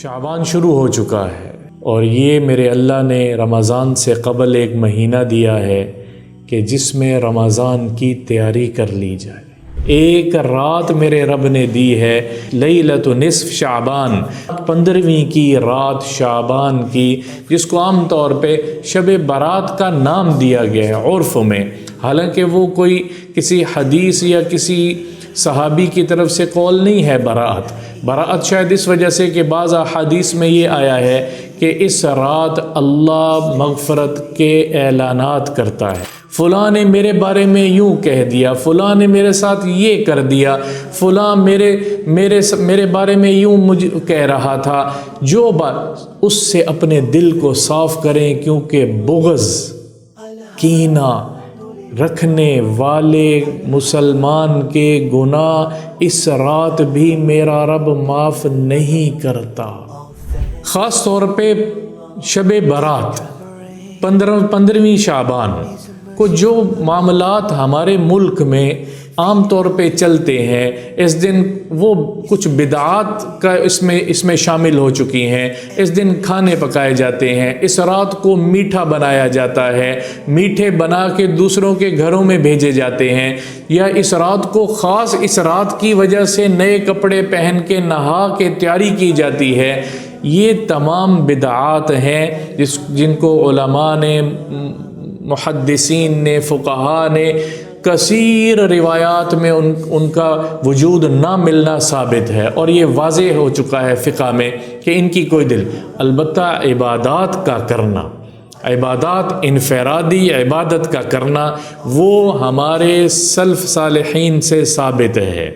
شعبان شروع ہو چکا ہے اور یہ میرے اللہ نے رمضان سے قبل ایک مہینہ دیا ہے کہ جس میں رمضان کی تیاری کر لی جائے۔ ایک رات میرے رب نے دی ہے، لیلۃ نصف شعبان، 15ویں کی رات شعبان کی، جس کو عام طور پہ شب برات کا نام دیا گیا ہے عرف میں، حالانکہ وہ کوئی کسی حدیث یا کسی صحابی کی طرف سے قول نہیں ہے۔ برات شاید اس وجہ سے کہ بعض احادیث میں یہ آیا ہے کہ اس رات اللہ مغفرت کے اعلانات کرتا ہے، فلاں نے میرے بارے میں یوں کہہ دیا، فلاں نے میرے ساتھ یہ کر دیا، فلاں میرے بارے میں یوں مجھے کہہ رہا تھا۔ جو بات اس سے اپنے دل کو صاف کریں، کیونکہ بغض، کینہ رکھنے والے مسلمان کے گناہ اس رات بھی میرا رب معاف نہیں کرتا۔ خاص طور پہ شب برات، 15ویں شعبان کو جو معاملات ہمارے ملک میں عام طور پہ چلتے ہیں، اس دن وہ کچھ بدعات کا اس میں شامل ہو چکی ہیں۔ اس دن کھانے پکائے جاتے ہیں، اس رات کو میٹھا بنایا جاتا ہے، میٹھے بنا کے دوسروں کے گھروں میں بھیجے جاتے ہیں، یا اس رات کو خاص اس رات کی وجہ سے نئے کپڑے پہن کے نہا کے تیاری کی جاتی ہے۔ یہ تمام بدعات ہیں جن کو علماء نے، محدثین نے، فقہاء نے کثیر روایات میں ان کا وجود نہ ملنا ثابت ہے، اور یہ واضح ہو چکا ہے فقہ میں کہ ان کی کوئی دل۔ البتہ عبادات کا کرنا، عبادات انفرادی عبادت کا کرنا، وہ ہمارے سلف صالحین سے ثابت ہے۔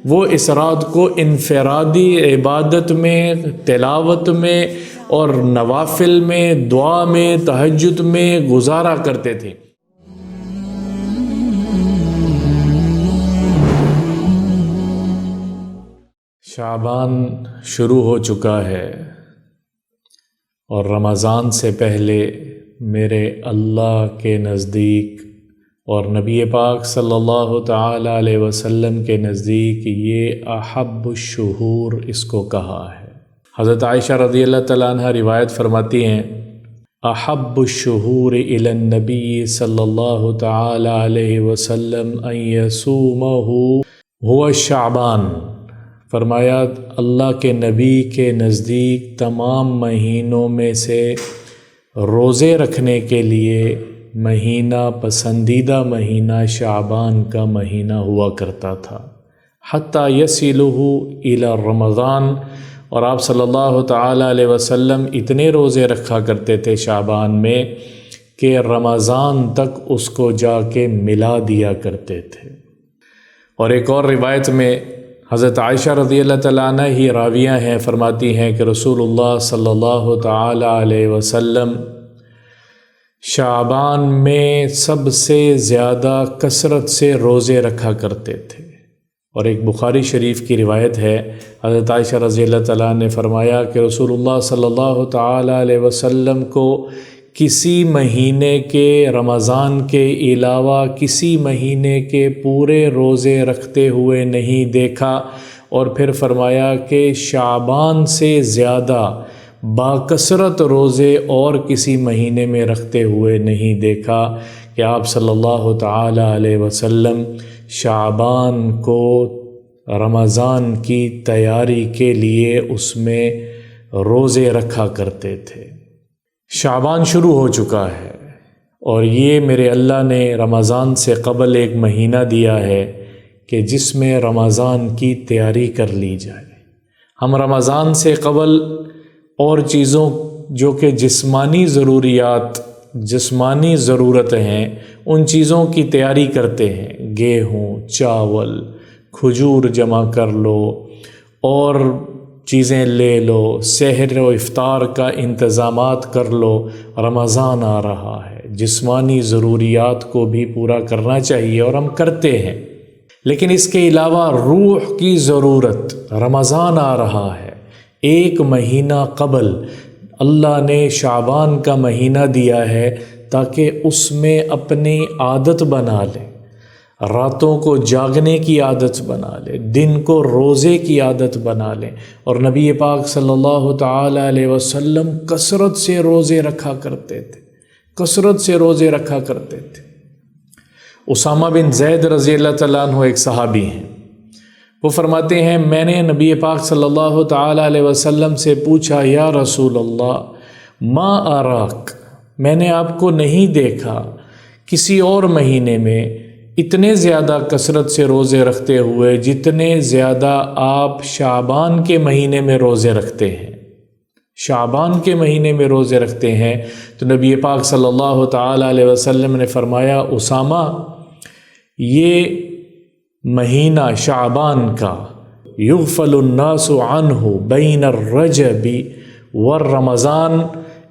وہ اس رات کو انفرادی عبادت میں، تلاوت میں اور نوافل میں، دعا میں، تہجد میں گزارا کرتے تھے۔ شعبان شروع ہو چکا ہے اور رمضان سے پہلے میرے اللہ کے نزدیک اور نبی پاک صلی اللہ تعالی علیہ وسلم کے نزدیک یہ احب الشہور اس کو کہا ہے۔ حضرت عائشہ رضی اللہ تعالیٰ عنہ روایت فرماتی ہیں، احب الشہور الی النبی صلی اللہ تعالی علیہ وسلم ان یصومہ هو شعبان۔ فرمایا اللہ کے نبی کے نزدیک تمام مہینوں میں سے روزے رکھنے کے لیے مہینہ، پسندیدہ مہینہ شعبان کا مہینہ ہوا کرتا تھا، حتیٰ یصلہ الی رمضان، اور آپ صلی اللہ تعالی علیہ وسلم اتنے روزے رکھا کرتے تھے شعبان میں کہ رمضان تک اس کو جا کے ملا دیا کرتے تھے۔ اور ایک اور روایت میں حضرت عائشہ رضی اللہ تعالیٰ عنہ ہی راویہ ہیں، فرماتی ہیں کہ رسول اللہ صلی اللہ تعالی علیہ وسلم شعبان میں سب سے زیادہ کثرت سے روزے رکھا کرتے تھے۔ اور ایک بخاری شریف کی روایت ہے، حضرت عائشہ رضی اللہ تعالیٰ نے فرمایا کہ رسول اللہ صلی اللہ تعالی علیہ وسلم کو کسی مہینے کے، رمضان کے علاوہ کسی مہینے کے پورے روزے رکھتے ہوئے نہیں دیکھا، اور پھر فرمایا کہ شعبان سے زیادہ باکثرت روزے اور کسی مہینے میں رکھتے ہوئے نہیں دیکھا، کہ آپ صلی اللہ تعالی علیہ وسلم شعبان کو رمضان کی تیاری کے لیے اس میں روزے رکھا کرتے تھے۔ شعبان شروع ہو چکا ہے اور یہ میرے اللہ نے رمضان سے قبل ایک مہینہ دیا ہے کہ جس میں رمضان کی تیاری کر لی جائے۔ ہم رمضان سے قبل اور چیزوں جو کہ جسمانی ضروریات، جسمانی ضرورتیں ہیں، ان چیزوں کی تیاری کرتے ہیں۔ گیہوں، چاول، کھجور جمع کر لو اور چیزیں لے لو، سحر و افطار کا انتظامات کر لو۔ رمضان آ رہا ہے، جسمانی ضروریات کو بھی پورا کرنا چاہیے اور ہم کرتے ہیں، لیکن اس کے علاوہ روح کی ضرورت۔ رمضان آ رہا ہے، ایک مہینہ قبل اللہ نے شعبان کا مہینہ دیا ہے تاکہ اس میں اپنی عادت بنا لیں۔ راتوں کو جاگنے کی عادت بنا لیں، دن کو روزے کی عادت بنا لیں۔ اور نبی پاک صلی اللہ تعالی علیہ وسلم کثرت سے روزے رکھا کرتے تھے، کثرت سے روزے رکھا کرتے تھے۔ اسامہ بن زید رضی اللہ تعالیٰ عنہ ایک صحابی ہیں، وہ فرماتے ہیں میں نے نبی پاک صلی اللہ تعالی علیہ وسلم سے پوچھا یا رسول اللہ ما اراک، میں نے آپ کو نہیں دیکھا کسی اور مہینے میں اتنے زیادہ کثرت سے روزے رکھتے ہوئے جتنے زیادہ آپ شعبان کے مہینے میں روزے رکھتے ہیں، شعبان کے مہینے میں روزے رکھتے ہیں۔ تو نبی پاک صلی اللہ تعالی علیہ وسلم نے فرمایا اسامہ یہ مہینہ شعبان کا یغفل الناس عنہ بین الرجب والرمضان،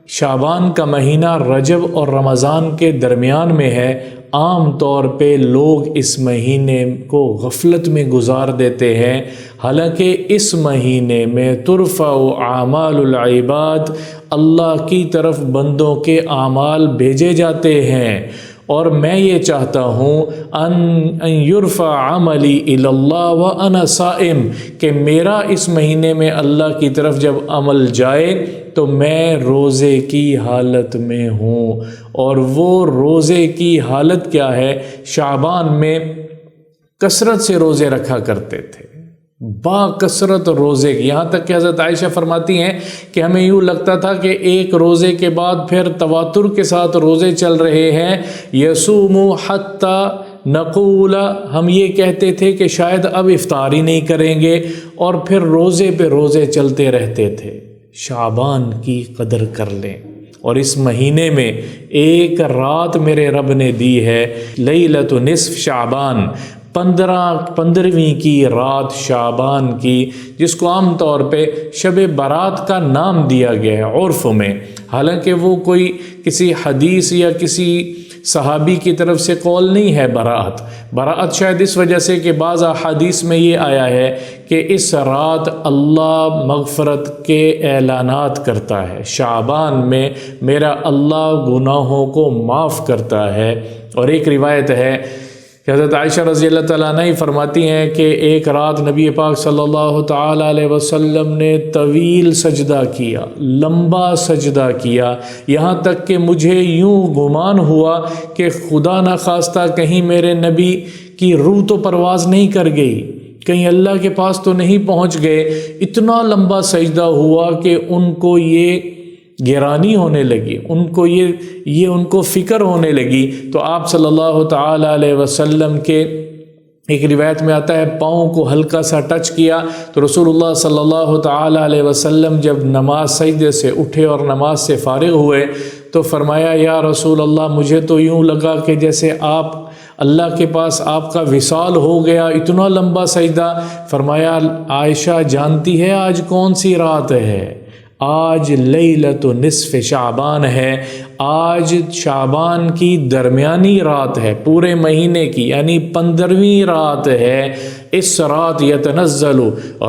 شعبان کا مہینہ رجب اور رمضان کے درمیان میں ہے، عام طور پہ لوگ اس مہینے کو غفلت میں گزار دیتے ہیں، حالانکہ اس مہینے میں ترفع اعمال العباد، اللہ کی طرف بندوں کے اعمال بھیجے جاتے ہیں، اور میں یہ چاہتا ہوں ان یرفع عملی الی اللہ وانا صائم، کہ میرا اس مہینے میں اللہ کی طرف جب عمل جائے تو میں روزے کی حالت میں ہوں۔ اور وہ روزے کی حالت کیا ہے؟ شعبان میں کثرت سے روزے رکھا کرتے تھے، با کثرت روزے کی، یہاں تک کہ حضرت عائشہ فرماتی ہیں کہ ہمیں یوں لگتا تھا کہ ایک روزے کے بعد پھر تواتر کے ساتھ روزے چل رہے ہیں، یصوم حتی نقول، ہم یہ کہتے تھے کہ شاید اب افطاری نہیں کریں گے، اور پھر روزے پہ روزے چلتے رہتے تھے۔ شعبان کی قدر کر لیں، اور اس مہینے میں ایک رات میرے رب نے دی ہے، لیلۃ نصف شعبان، 15ویں کی رات شعبان کی، جس کو عام طور پہ شب برات کا نام دیا گیا ہے عرف میں، حالانکہ وہ کوئی کسی حدیث یا کسی صحابی کی طرف سے قول نہیں ہے۔ برات شاید اس وجہ سے کہ بعض احادیث میں یہ آیا ہے کہ اس رات اللہ مغفرت کے اعلانات کرتا ہے، شعبان میں میرا اللہ گناہوں کو معاف کرتا ہے۔ اور ایک روایت ہے کہ حضرت عائشہ رضی اللہ تعالیٰ عنہ فرماتی ہیں کہ ایک رات نبی پاک صلی اللہ تعالیٰ علیہ وسلم نے طویل سجدہ کیا، لمبا سجدہ کیا، یہاں تک کہ مجھے یوں گمان ہوا کہ خدا نخواستہ کہیں میرے نبی کی روح تو پرواز نہیں کر گئی، کہیں اللہ کے پاس تو نہیں پہنچ گئے۔ اتنا لمبا سجدہ ہوا کہ ان کو یہ گرانی ہونے لگی، ان کو فکر ہونے لگی۔ تو آپ صلی اللہ تعالی علیہ وسلم کے ایک روایت میں آتا ہے پاؤں کو ہلکا سا ٹچ کیا، تو رسول اللہ صلی اللہ تعالی علیہ وسلم جب نماز سجدے سے اٹھے اور نماز سے فارغ ہوئے تو فرمایا یا رسول اللہ مجھے تو یوں لگا کہ جیسے آپ اللہ کے پاس آپ کا وصال ہو گیا، اتنا لمبا سجدہ۔ فرمایا عائشہ جانتی ہے آج کون سی رات ہے؟ آج لیلۃ نصف شعبان ہے، آج شعبان کی درمیانی رات ہے، پورے مہینے کی یعنی 15ویں رات ہے۔ اس رات یتنزل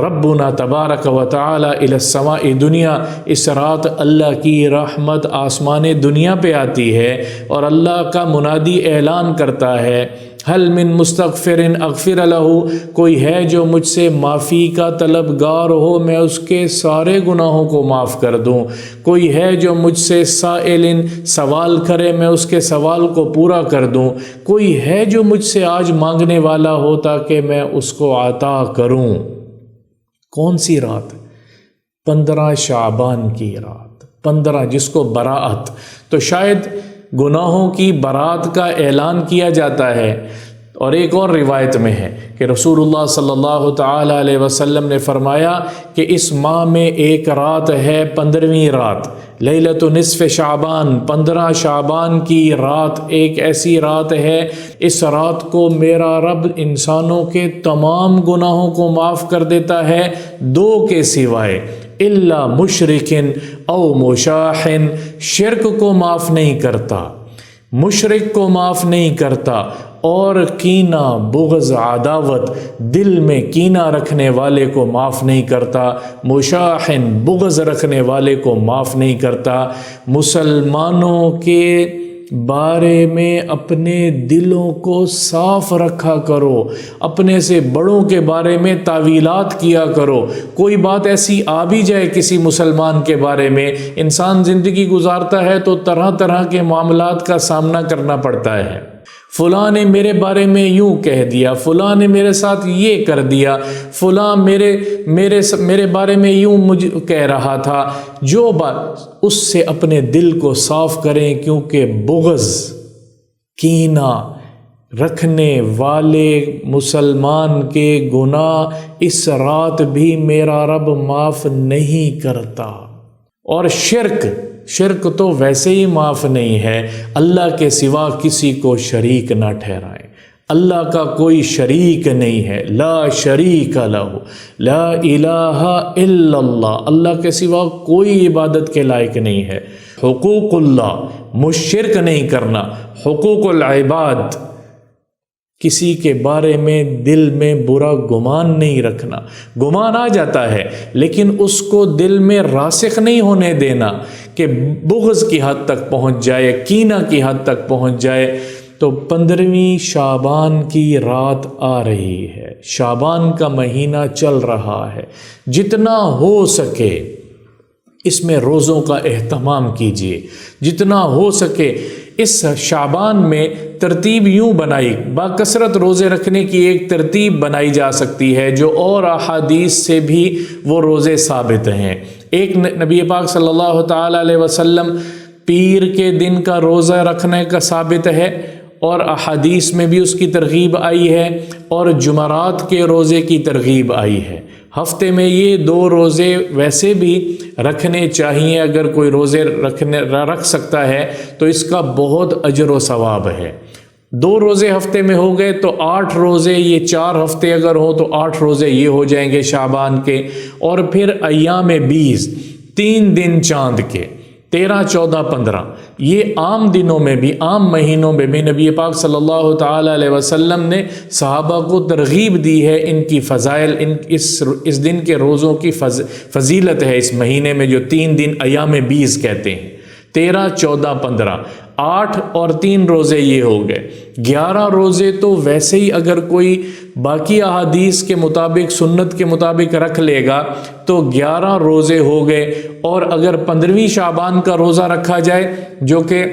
ربنا تبارک و تعالی الی السماء دنیا، اس رات اللہ کی رحمت آسمان دنیا پہ آتی ہے اور اللہ کا منادی اعلان کرتا ہے حل من مستغفر اغفر لہ، کوئی ہے جو مجھ سے معافی کا طلبگار ہو میں اس کے سارے گناہوں کو معاف کر دوں، کوئی ہے جو مجھ سے سائل سوال کرے میں اس کے سوال کو پورا کر دوں، کوئی ہے جو مجھ سے آج مانگنے والا ہو تاکہ میں اس کو عطا کروں۔ کون سی رات؟ 15 شعبان کی رات، 15 جس کو برات، تو شاید گناہوں کی برات کا اعلان کیا جاتا ہے۔ اور ایک اور روایت میں ہے کہ رسول اللہ صلی اللہ تعالی علیہ وسلم نے فرمایا کہ اس ماہ میں ایک رات ہے 15ویں رات، لیلۃ نصف شعبان، 15 شعبان کی رات ایک ایسی رات ہے، اس رات کو میرا رب انسانوں کے تمام گناہوں کو معاف کر دیتا ہے، 2 کے سوائے، الا مشرکن او مشاحن، شرک کو معاف نہیں کرتا، مشرک کو معاف نہیں کرتا، اور کینہ بغض عداوت دل میں کینہ رکھنے والے کو معاف نہیں کرتا، مشاحن بغض رکھنے والے کو معاف نہیں کرتا۔ مسلمانوں کے بارے میں اپنے دلوں کو صاف رکھا کرو، اپنے سے بڑوں کے بارے میں تعویلات کیا کرو۔ کوئی بات ایسی آ بھی جائے کسی مسلمان کے بارے میں، انسان زندگی گزارتا ہے تو طرح طرح کے معاملات کا سامنا کرنا پڑتا ہے۔ فلاں نے میرے بارے میں یوں کہہ دیا، فلاں نے میرے ساتھ یہ کر دیا، فلاں میرے بارے میں یوں مجھے کہہ رہا تھا۔ جو بات اس سے اپنے دل کو صاف کریں، کیونکہ بغض، کینہ رکھنے والے مسلمان کے گناہ اس رات بھی میرا رب معاف نہیں کرتا۔ اور شرک تو ویسے ہی معاف نہیں ہے۔ اللہ کے سوا کسی کو شریک نہ ٹھہرائیں، اللہ کا کوئی شریک نہیں ہے، لا شریک لہ، لا الہ الا اللہ، اللہ کے سوا کوئی عبادت کے لائق نہیں ہے۔ حقوق اللہ، مشرک نہیں کرنا، حقوق العباد، کسی کے بارے میں دل میں برا گمان نہیں رکھنا۔ گمان آ جاتا ہے لیکن اس کو دل میں راسخ نہیں ہونے دینا کہ بغض کی حد تک پہنچ جائے، کینہ کی حد تک پہنچ جائے۔ تو 15ویں شعبان کی رات آ رہی ہے، شعبان کا مہینہ چل رہا ہے، جتنا ہو سکے اس میں روزوں کا اہتمام کیجیے، جتنا ہو سکے۔ اس شعبان میں ترتیب یوں بنائی، باکثرت روزے رکھنے کی ایک ترتیب بنائی جا سکتی ہے جو اور احادیث سے بھی وہ روزے ثابت ہیں۔ ایک نبی پاک صلی اللہ تعالی علیہ وسلم پیر کے دن کا روزہ رکھنے کا ثابت ہے، اور احادیث میں بھی اس کی ترغیب آئی ہے، اور جمعرات کے روزے کی ترغیب آئی ہے۔ ہفتے میں یہ 2 روزے ویسے بھی رکھنے چاہیے، اگر کوئی روزے رکھ سکتا ہے تو اس کا بہت اجر و ثواب ہے۔ 2 روزے ہفتے میں ہو گئے تو 8 روزے، یہ 4 ہفتے اگر ہو تو 8 روزے یہ ہو جائیں گے شعبان کے۔ اور پھر ایام 20، 3 دن چاند کے، 13، 14، 15، یہ عام دنوں میں بھی، عام مہینوں میں بھی نبی پاک صلی اللہ تعالی علیہ وسلم نے صحابہ کو ترغیب دی ہے۔ ان کی فضائل، اس دن کے روزوں کی فضیلت ہے اس مہینے میں، جو 3 دن ایام 20 کہتے ہیں، 13، 14، 15، 8 اور 3 روزے یہ ہو گئے۔ 11 روزے تو ویسے ہی اگر کوئی باقی احادیث کے مطابق، سنت کے مطابق رکھ لے گا تو 11 روزے ہو گئے۔ اور اگر 15ویں شعبان کا روزہ رکھا جائے، جو کہ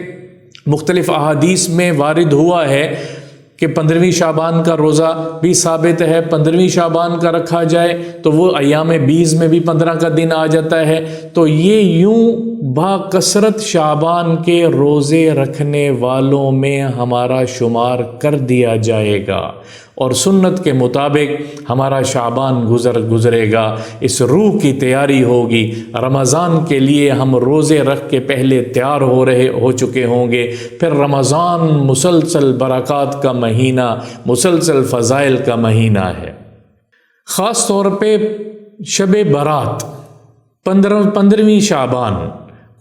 مختلف احادیث میں وارد ہوا ہے کہ 15ویں شعبان کا روزہ بھی ثابت ہے، 15ویں شعبان کا رکھا جائے تو وہ ایام 20 میں بھی 15 کا دن آ جاتا ہے۔ تو یہ یوں باکثرت شعبان کے روزے رکھنے والوں میں ہمارا شمار کر دیا جائے گا، اور سنت کے مطابق ہمارا شعبان گزرے گا۔ اس روح کی تیاری ہوگی، رمضان کے لیے ہم روزے رکھ کے پہلے تیار ہو چکے ہوں گے، پھر رمضان مسلسل برکات کا مہینہ، مسلسل فضائل کا مہینہ ہے۔ خاص طور پہ شب برات، 15ویں شعبان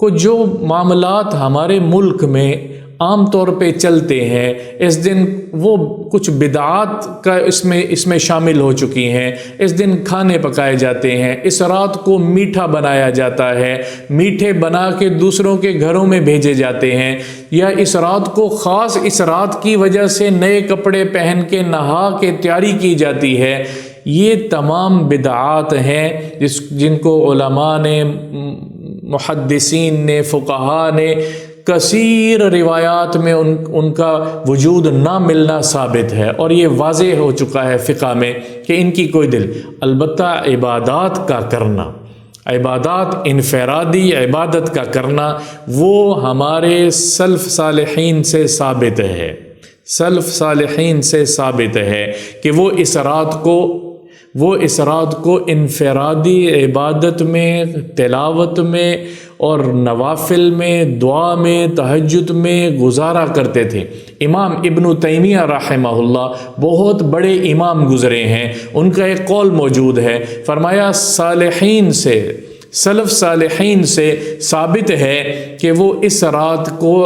کو جو معاملات ہمارے ملک میں عام طور پہ چلتے ہیں، اس دن وہ کچھ بدعات کا اس میں شامل ہو چکی ہیں۔ اس دن کھانے پکائے جاتے ہیں، اس رات کو میٹھا بنایا جاتا ہے، میٹھے بنا کے دوسروں کے گھروں میں بھیجے جاتے ہیں، یا اس رات کو خاص اس رات کی وجہ سے نئے کپڑے پہن کے نہا کے تیاری کی جاتی ہے۔ یہ تمام بدعات ہیں جن کو علماء نے، محدثین نے، فقہاء نے کثیر روایات میں ان کا وجود نہ ملنا ثابت ہے، اور یہ واضح ہو چکا ہے فقہ میں کہ ان کی کوئی البتہ عبادات کا کرنا، عبادات، انفرادی عبادت کا کرنا، وہ ہمارے سلف صالحین سے ثابت ہے، سلف صالحین سے ثابت ہے کہ وہ اس رات کو انفرادی عبادت میں، تلاوت میں اور نوافل میں، دعا میں، تہجد میں گزارا کرتے تھے۔ امام ابن تیمیہ رحمہ اللہ بہت بڑے امام گزرے ہیں، ان کا ایک قول موجود ہے، فرمایا صالحین سے، سلف صالحین سے ثابت ہے کہ وہ اس رات کو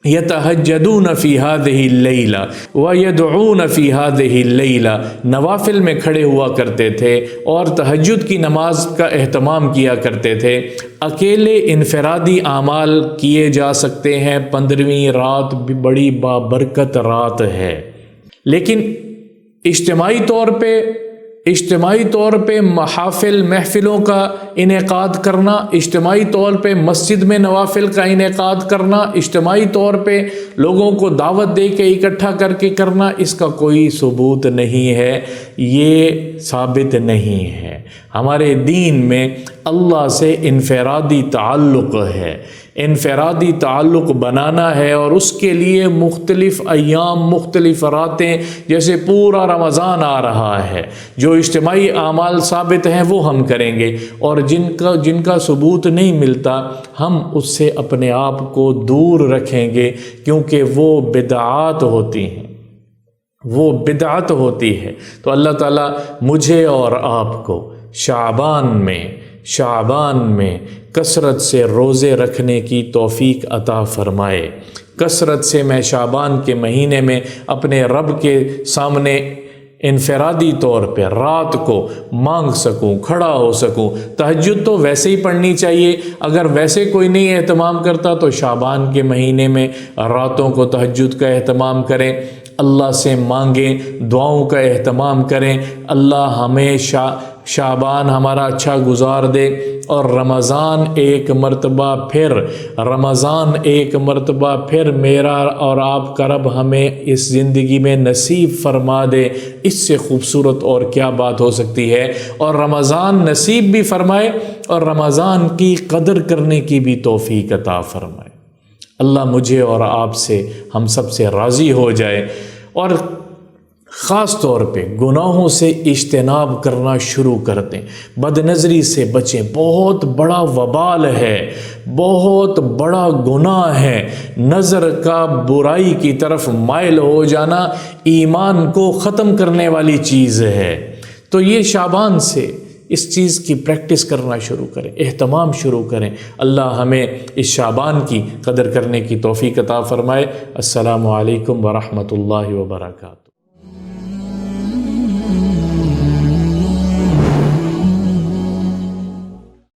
یتہجدون فی ہذہ اللیلہ ویدعون فی ہذہ اللیلہ، نوافل میں کھڑے ہوا کرتے تھے اور تہجد کی نماز کا اہتمام کیا کرتے تھے۔ اکیلے انفرادی اعمال کیے جا سکتے ہیں، 15ویں رات بھی بڑی بابرکت رات ہے، لیکن اجتماعی طور پہ محفلوں کا انعقاد کرنا، اجتماعی طور پہ مسجد میں نوافل کا انعقاد کرنا، اجتماعی طور پہ لوگوں کو دعوت دے کے اکٹھا کر کے کرنا، اس کا کوئی ثبوت نہیں ہے، یہ ثابت نہیں ہے۔ ہمارے دین میں اللہ سے انفرادی تعلق ہے، انفرادی تعلق بنانا ہے، اور اس کے لیے مختلف ایام، مختلف راتیں، جیسے پورا رمضان آ رہا ہے، جو اجتماعی اعمال ثابت ہیں وہ ہم کریں گے، اور جن کا ثبوت نہیں ملتا ہم اس سے اپنے آپ کو دور رکھیں گے، کیونکہ وہ بدعات ہوتی ہیں، وہ بدعت ہوتی ہے۔ تو اللہ تعالیٰ مجھے اور آپ کو شعبان میں کثرت سے روزے رکھنے کی توفیق عطا فرمائے، کثرت سے میں شعبان کے مہینے میں اپنے رب کے سامنے انفرادی طور پہ رات کو مانگ سکوں، کھڑا ہو سکوں۔ تہجد تو ویسے ہی پڑھنی چاہیے، اگر ویسے کوئی نہیں اہتمام کرتا تو شعبان کے مہینے میں راتوں کو تہجد کا اہتمام کریں، اللہ سے مانگیں، دعاؤں کا اہتمام کریں، اللہ ہمیں شعبان ہمارا اچھا گزار دے، اور رمضان ایک مرتبہ پھر میرا اور آپ کا رب ہمیں اس زندگی میں نصیب فرما دے۔ اس سے خوبصورت اور کیا بات ہو سکتی ہے، اور رمضان نصیب بھی فرمائے اور رمضان کی قدر کرنے کی بھی توفیق عطا فرمائے۔ اللہ مجھے اور آپ سے، ہم سب سے راضی ہو جائے، اور خاص طور پہ گناہوں سے اجتناب کرنا شروع کر دیں، بد نظری سے بچیں، بہت بڑا وبال ہے، بہت بڑا گناہ ہے۔ نظر کا برائی کی طرف مائل ہو جانا ایمان کو ختم کرنے والی چیز ہے، تو یہ شعبان سے اس چیز کی پریکٹس کرنا شروع کریں، اہتمام شروع کریں۔ اللہ ہمیں اس شعبان کی قدر کرنے کی توفیق عطا فرمائے۔ السلام علیکم ورحمۃ اللہ وبرکاتہ۔